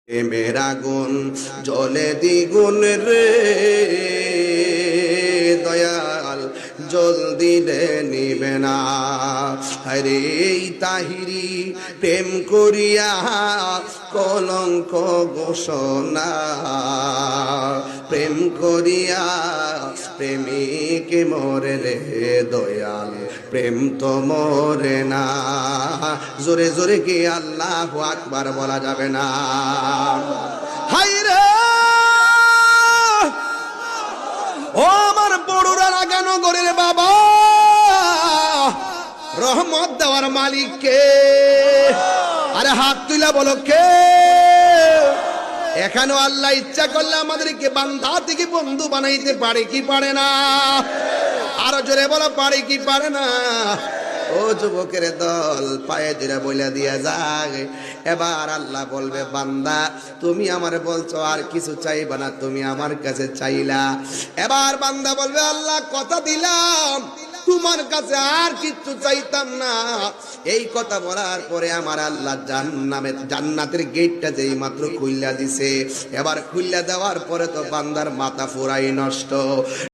প্রেমের আগুন জ্বলে দ্বিগুণ রে দয়াল, জল দিলে নিবে না। হরে তাহিরি প্রেম করিয়া কলঙ্ক ঘোষণা, প্রেম করিয়া প্রেমিক মরে রে দয়াল, প্রেম তো মরে না। জোরে জোরে কি আল্লাহু আকবার বলা যাবে না? হায়রে ও আমার বড়ুরা লাগানো গরের বাবা, রহমত দেওয়ার মালিক কে? আরে হাত তুলা বলো কে? এখানেও আল্লাহ ইচ্ছা করলে আমাদেরকে বান্দা থেকে বন্ধু বানাইতে পারে কি পারে না? আরো জোরে বলো, পারে কি পারে না? ও যুবকের দল, পায়ে ধরে বইলা দিয়া যায়। এবার আল্লাহ বলবে, বান্দা তুমি আমারে বলছো আর কিছু চাইবা না, তুমি আমার কাছে চাইলা। এবার বান্দা বলবে, আল্লাহ কথা দিলাম তোমার কাছে আর কিচ্ছু চাইতাম না। এই কথা বলার পরে আমার আল্লাহ জান্নাতের গেটটা যেই মাত্র খুইলা দিছে, এবার খুইলা দেওয়ার পরে তো বান্দার মাথা পুরাই নষ্ট।